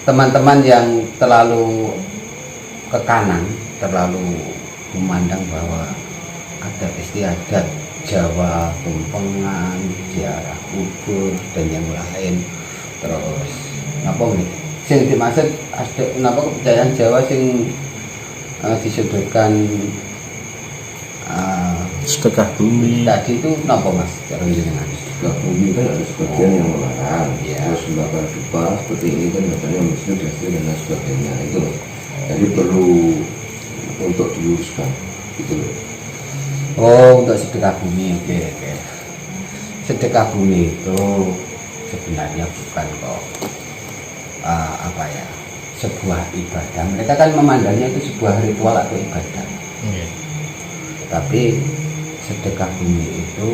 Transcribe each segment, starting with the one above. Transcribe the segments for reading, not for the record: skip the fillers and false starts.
teman-teman yang terlalu ke kanan, terlalu memandang bahwa adat istiadat Jawa, Tumpengan, ziarah kubur dan yang lain, terus napa nih? Sing dimaksud ada napa kepercayaan Jawa sing disebutkan sedekah bumi tadi itu napa Mas? Cara jenengan sedekah bumi kan ada sebagian yang melarang, ya. Terus membakar dupa seperti ini kan katanya muslim dan lain sebagainya itu loh. Jadi perlu untuk diluruskan gitu loh. Oh, untuk sedekah bumi, oke. Sedekah bumi itu sebenarnya bukan kok apa ya, sebuah ibadah. Mereka kan memandangnya itu sebuah ritual atau ibadah. Tapi sedekah bumi itu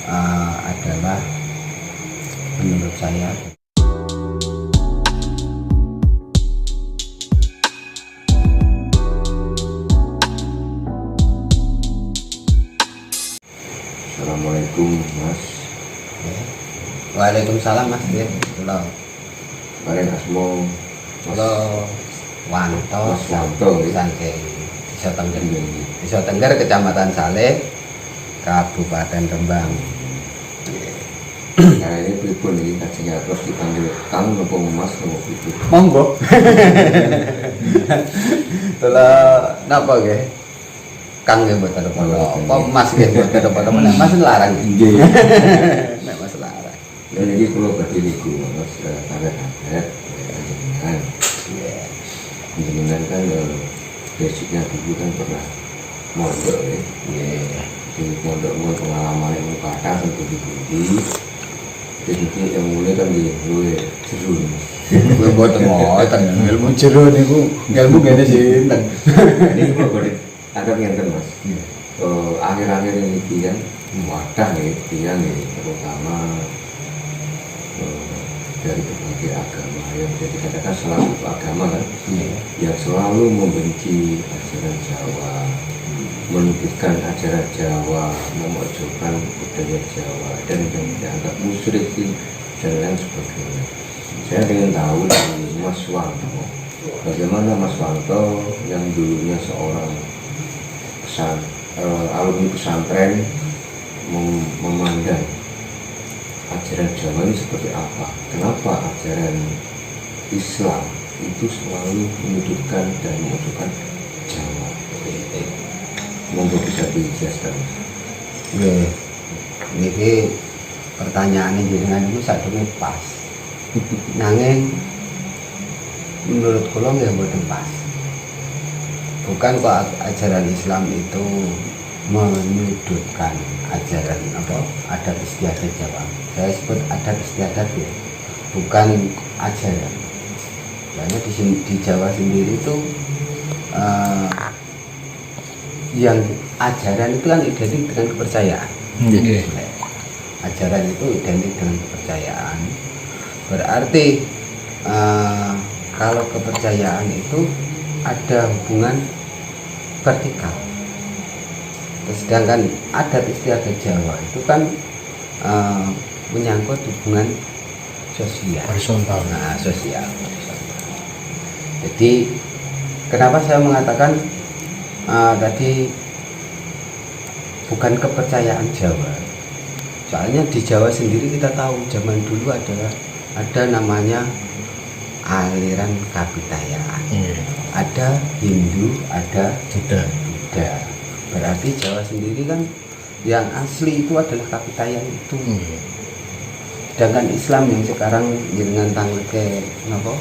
adalah menurut saya Assalamualaikum Mas. Waalaikumsalam Mas. Halo. Kemarin Asmo Halo. Wanto. Mas Wanto saking Desa Tengger, Kecamatan Saleh, Kabupaten Rembang. Nah ini pripun ini kajinya terus dipanggil Kang nopo Mas nopo pripun? Monggo. Kalau napa nggih? Kang nggih mboten apa-apa. Apa Mas nggih mboten apa-apa. Nek Mas larang nggih. Nek Mas larang. Dan ini kalau berarti niku Mas adat jenengan. Iya. Jenengan kan basicnya dulu kan pernah mondok ya. Iya. Di mondok pengalaman yang kata tentu di jadi yang mulai kan di luwe seru. Gue mboten ngoten ilmu jero niku ilmu ngene sinten. Ini kalau boleh agak ngenten Mas. Akhir-akhir ini kan wadah nih dia nih terutama dari berbagai agama yang jadi katakan salah satu agama kan yang selalu membenci ajaran Jawa, menukilkan ajaran Jawa, memojokkan budaya Jawa dan yang dianggap musyrik dan lain sebagainya. Saya ingin tahu dari Mas Wanto, bagaimana Mas Wanto yang dulunya seorang alumni pesantren memandang ajaran Jawa ini seperti apa? Kenapa ajaran Islam itu selalu menyudutkan dan memojokkan Jawa? Monggo bisa dijelaskan. Nggih. Niki pertanyaane jenengan niku sadurunge pas. Nanging menurut kula nggih mboten pas. Bukan kok ajaran Islam itu menyudutkan ajaran apa adat istiadat Jawa. Saya sebut adat istiadat ya, bukan ajaran. Karena di Jawa sendiri itu yang ajaran itu kan identik dengan kepercayaan. Ajaran itu identik dengan kepercayaan. Berarti kalau kepercayaan itu ada hubungan vertikal. Sedangkan adat istiadat Jawa itu kan menyangkut hubungan sosial. horizontal. Nah, sosial. Jadi kenapa saya mengatakan tadi bukan kepercayaan Jawa? Soalnya di Jawa sendiri kita tahu zaman dulu ada namanya aliran kapitayaan. Ada Hindu, ada Buddha. Berarti Jawa sendiri kan yang asli itu adalah kapitayan itu. Sedangkan Islam yang sekarang dengan tangleke napa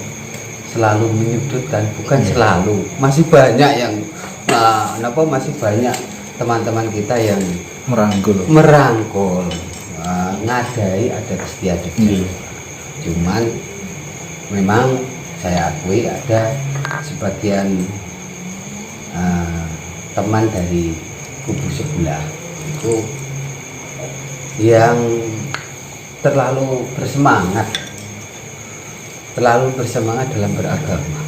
selalu menyudutkan, bukan selalu, masih banyak yang masih banyak teman-teman kita yang merangkul ngadai adat istiadat. Cuman memang saya akui ada sebagian teman dari kubu sebelah itu yang terlalu bersemangat dalam beragama.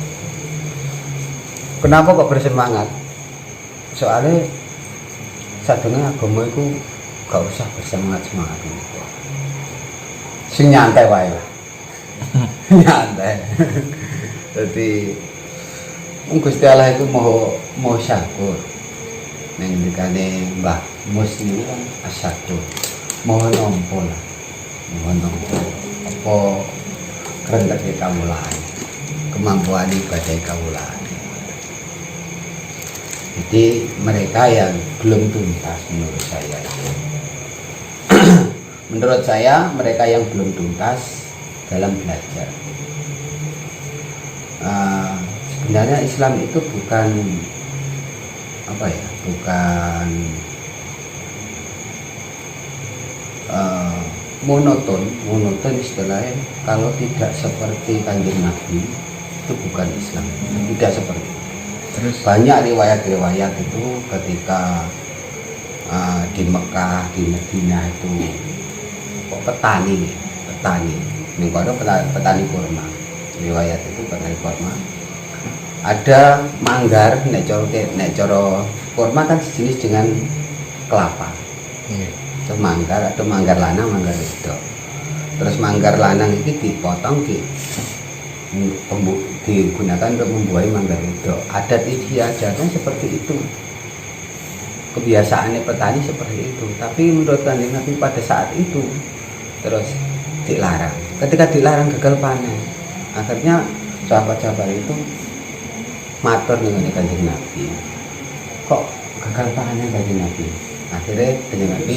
Kenapa kok bersemangat? Soalnya sadurunge agama itu gak usah bersemangat sing nyantai wae lah. nyantai. Jadi Gusti Allah itu mau syakur. Neng dikane Mbah Mus niku kan asyakur. Mohon nampa lah. Mohon nampa. Apa kerendeke kawulaan. Kemampuan ibadah kawulaan. Jadi mereka yang belum tuntas menurut saya itu. Menurut saya mereka yang belum tuntas dalam belajar. Sebenarnya Islam itu bukan apa ya, bukan monoton istilahnya. Kalau tidak seperti Kanjeng Nabi itu bukan Islam, tidak seperti itu. Terus banyak riwayat-riwayat itu ketika di Mekah, di Madinah itu kok petani, ini petani kurma. Riwayat itu petani kurma. Ada manggar, nek coro kurma kan sejenis dengan kelapa. Terus manggar, ada manggar lanang, manggar wedok. Terus manggar lanang ini dipotong digunakan untuk membuahi manggar wedok. Adat istiadatnya seperti itu. Kebiasaannya petani seperti itu. Tapi menurut Kanjeng Nabi pada saat itu terus dilarang. Ketika dilarang gagal panen. Akhirnya sahabat-sahabat itu matur dengan Kanjeng Nabi. Kok gagal panen Kanjeng Nabi? Akhirnya Kanjeng Nabi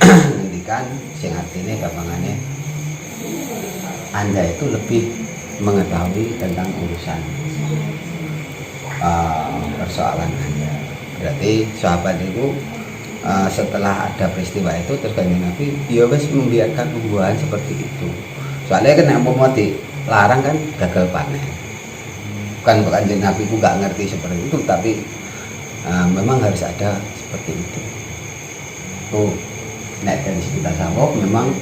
ngendikan sing artine gampangane Anda itu lebih mengetahui tentang urusan persoalan Anda. Berarti sahabat itu setelah ada peristiwa itu terus Kanjeng Nabi dia wis membiarkan pembuahan seperti itu. Soalnya kan mau dilarang kan gagal panen. Bukan Kanjeng Nabi ku gak ngerti seperti itu, tapi memang harus ada seperti itu. Tuh, nek dari kita sawok memang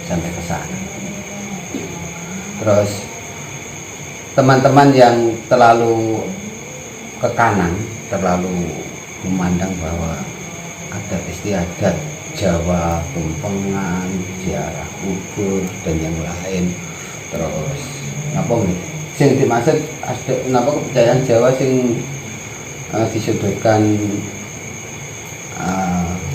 sampai ke sana. Terus teman-teman yang terlalu ke kanan, terlalu memandang bahwa ada istiadat Jawa, tumpengan, ziarah kubur dan yang lain. Terus apa nih? Sing dimaksud napa kepercayaan Jawa sing disebutkan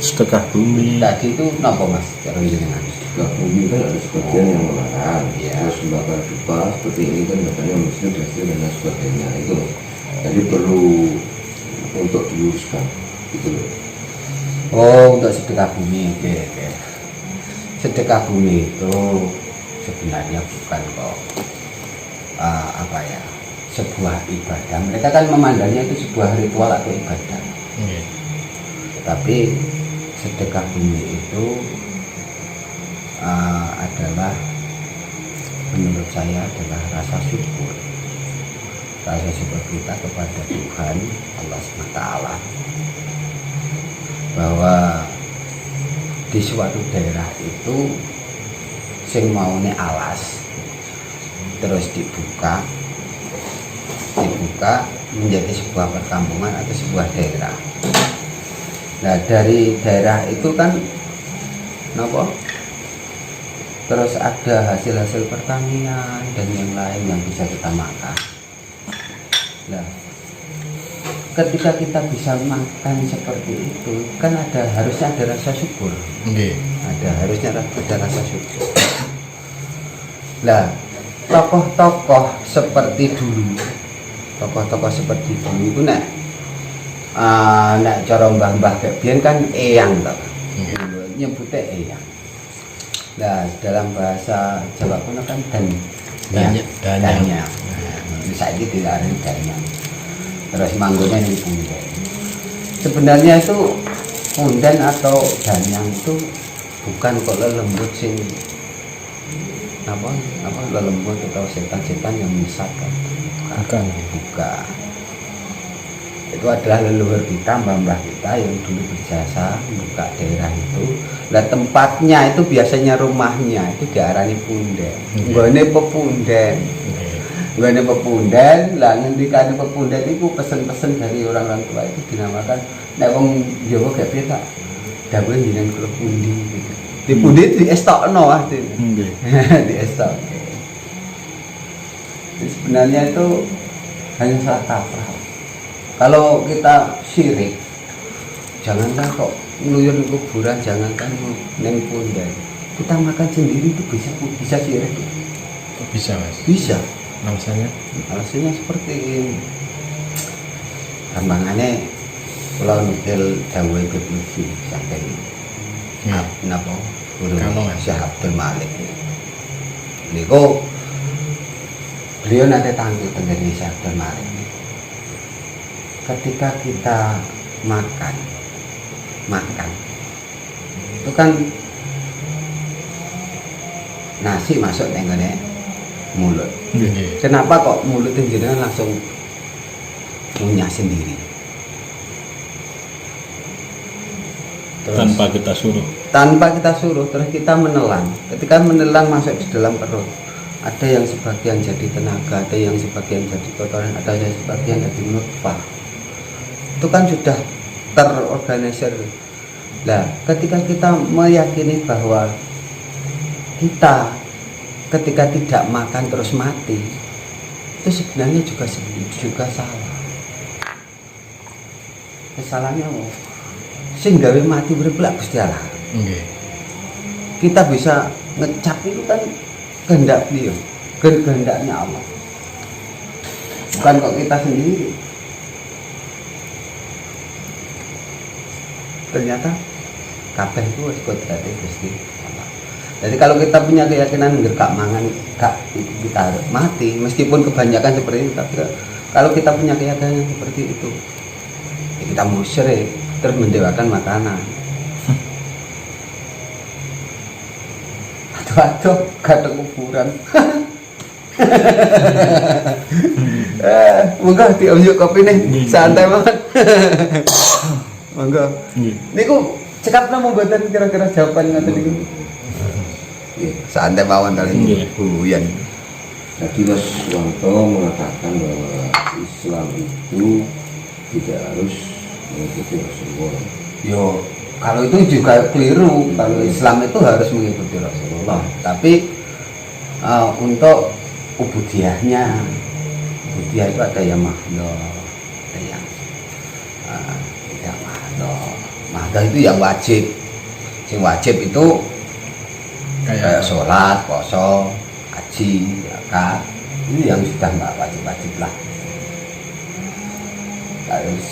sedekah bumi. Tadi itu napa Mas? Cara jenengan. Sedekah bumi kan ada sebagian yang melarang. Ya. Terus membakar dupa seperti ini kan katanya muslim dan lain sebagainya itu. Jadi perlu untuk diluruskan gitu loh. Oh, untuk sedekah bumi. Oke. Sedekah bumi itu sebenarnya bukan kok apa ya, sebuah ibadah. Mereka kan memandangnya itu sebuah ritual atau ibadah. Tapi sedekah bumi itu adalah, menurut saya adalah rasa syukur kita kepada Tuhan Allah SWT bahwa di suatu daerah itu sing maune alas terus dibuka menjadi sebuah perkampungan atau sebuah daerah. Nah dari daerah itu kan terus ada hasil-hasil pertanian dan yang lain yang bisa kita makan. Nah ketika kita bisa makan seperti itu kan harusnya ada rasa syukur. Harusnya ada rasa syukur. Nah tokoh-tokoh seperti dulu itu nek cara mbah-mbah biyen kan eyang to. Nyebute eyang. Nah, dalam bahasa Jawa kuno kan danya. Saiki diarani danya. Terus manggone ning punden. Sebenarnya itu punden atau danyang itu bukan kok lelembut sing lelembut atau setan-setan yang menyesatkan. Bukan. Itu adalah leluhur kita, mbah-mbah kita yang dulu berjasa membuka daerah itu. Nah tempatnya itu biasanya rumahnya itu diarani punden. Nggone pepunden. Lah ngendikane pepunden itu pesen-pesen dari orang-orang tua itu dinamakan nek wong Jawa gak piye tak dawuhe jenengan kula pundi gitu. Di pundi di estokno ah di. Nggih. Di estok. Jadi sebenarnya itu hanya salah kaprah. Kalau kita syirik, jangankan kok ngeluyur di kuburan, jangankan neng pundak. Kita makan sendiri itu bisa syirik. Kok bisa Mas? Bisa. Alasannya? Alasannya seperti ini. Gampangannya kalau nukil dawuh Ibnu Lutfi saking Nggih. napa guru Kalau, Mas. Syekh Abdul Malik. Niku beliau nanti tampil tentang Syekh Abdul Malik. Ketika kita makan itu kan nasi masuk nenggone mulut. Nggih. Kenapa kok mulut jenengan langsung ngunyah sendiri? Tanpa kita suruh. Tanpa kita suruh, terus kita menelan. Ketika menelan masuk di dalam perut, ada yang sebagian jadi tenaga, ada yang sebagian jadi kotoran, ada yang sebagian jadi nutfah. Itu kan sudah terorganisir. Nah, ketika kita meyakini bahwa kita ketika tidak makan terus mati, itu sebenarnya juga salah. Kesalahannya sing gawe mati urip lak Gusti Allah. Nggih. Kita bisa ngecap itu kan kehendak beliau, kehendaknya Allah. Bukan kok kita sendiri. Ternyata kabeh itu wis kodrate Gusti Allah. Jadi kalau kita punya keyakinan gak mangan, gak kita harus mati, meskipun kebanyakan seperti itu, tapi kalau kita punya keyakinan seperti itu, ya kita musyrik, terus mendewakan makanan. Aduh, gak ada kuburan. Monggo diomjuk kopi nih, santai banget. Monggo. Nggih. Niku cekapna mboten kira-kira jawaban ngoten niku. Santai mawon kali ini. Buyan. Tadi Mas Wanto mengatakan bahwa Islam itu tidak harus mengikuti Rasulullah. Yo, kalau itu juga keliru. Kalau Islam itu harus mengikuti Rasulullah. Tapi untuk ubudiyahnya, ubudiyah itu ada yang mahdoh, ada yang tidak mahdoh. Mahdoh itu yang wajib. Yang wajib itu kayak sholat, puasa, haji, zakat. Ini yang sudah nggak wajib-wajib lah.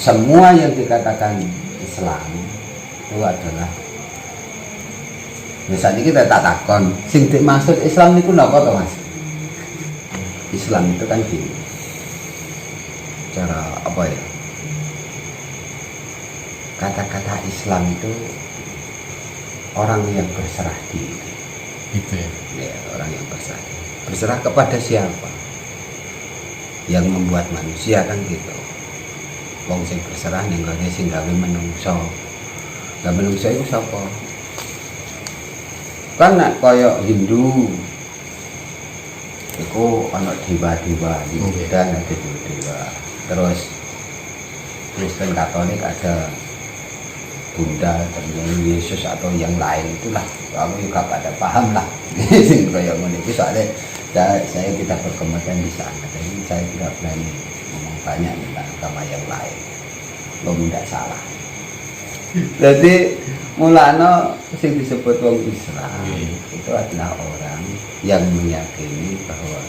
Semua yang dikatakan Islam itu adalah, misalnya kita tak takon, sing dimaksud Islam itu napa to Mas? Islam itu kan gini, cara apa ya? Kata-kata Islam itu orang yang berserah diri. Gitu ya. Ya, orang yang berserah. Berserah kepada siapa? Yang membuat manusia kan gitu. Wong sing berserah ning gone sing gawe menungso. Lah menungso iku sapa? Kan nek kaya Hindu iku ana dewa-dewa, dan ada dewa. Terus Kristen Katolik ada Bunda dan Yesus atau yang lain, itulah kamu juga pada paham lah. Sing kaya ngene iki soalnya saya tidak berkomentar di sana, jadi saya tidak berani ngomong banyak tentang agama yang lain. Belum tidak salah. Jadi mulanya sing disebut wong Islam itu adalah orang yang meyakini bahwa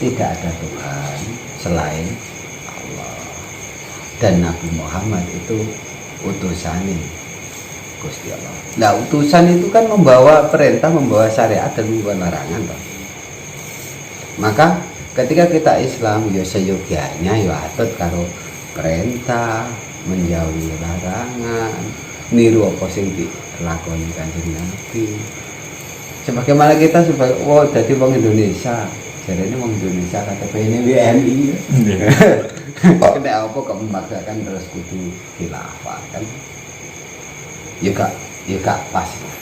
tidak ada Tuhan selain Allah, dan Nabi Muhammad itu utusannya Gusti Allah. Nah, utusan itu kan membawa perintah, membawa syariat dan membawa larangan toh. Maka ketika kita Islam ya seyogyanya ya atut karo perintah, menjauhi larangan, niru apa sing dilakoni Kanjeng Nabi. Sebagaimana kita sebagai dadi wong Indonesia, jarene wong Indonesia KTP-ne WNI. Kena apa kok memaksakan terus kudu khilafah kan? Ya gak pas lah.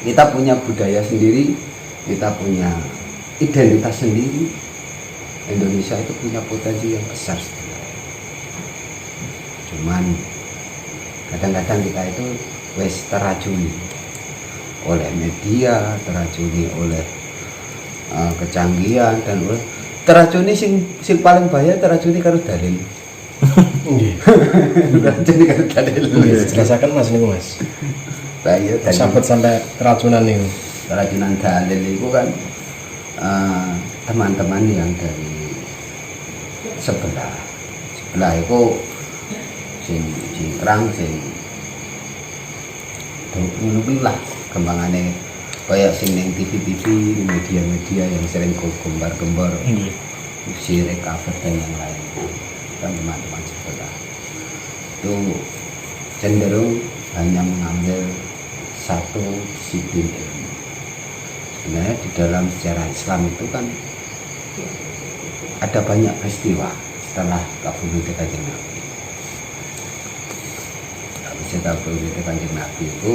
Kita punya budaya sendiri, kita punya identitas sendiri. Indonesia itu punya potensi yang besar sebenarnya. Cuman kadang-kadang kita itu wis teracuni oleh media, teracuni oleh kecanggihan dan oleh teracuni sing paling bahaya teracuni karo dalil. Nggih. Teracuni karo dalil. Nggih, jelasaken Mas niku Mas. Bahaya dalil. Sampai sampai keracunan niku. Keracunan dalil itu kan teman-teman yang dari sebelah itu sing cingkrang sing ngono kuwi lah kembangane kaya sing ning TV-TV, media-media yang sering gembar-gembar sirik cover dan yang lain kan teman-teman sebelah itu cenderung hanya mengambil satu disiplin ilmu. Sebenarnya di dalam sejarah Islam itu kan ada banyak peristiwa setelah kabudute Kanjeng Nabi. Setelah kabudute Kanjeng Nabi itu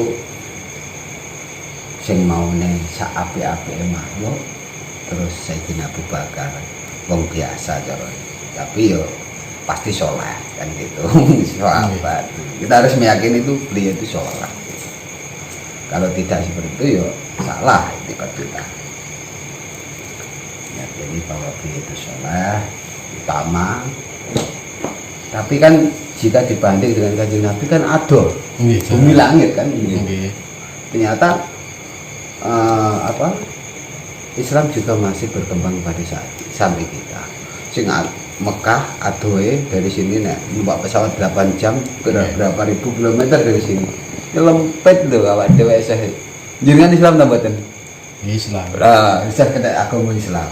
sing maune sak apik-apike makhluk terus Sayyidina Abu Bakar wong biasa cara tapi yo pasti sholat kan gitu. Sahabat kita harus meyakini itu beliau itu sholat. Kalau tidak seperti itu ya salah etika kita. Ya, jadi bahwa beliau itu sholat utama. Tapi kan jika dibanding dengan Kanjeng Nabi kan adol, bumi langit kan. Ternyata Islam juga masih berkembang pada saat sampai kita. Sing Mekah adoe dari sini nek numpak pesawat 8 jam berapa ribu kilometer dari sini. Lempet lho awak dhewe isih. Jenengan Islam ta mboten? Islam. Isih kena agama Islam.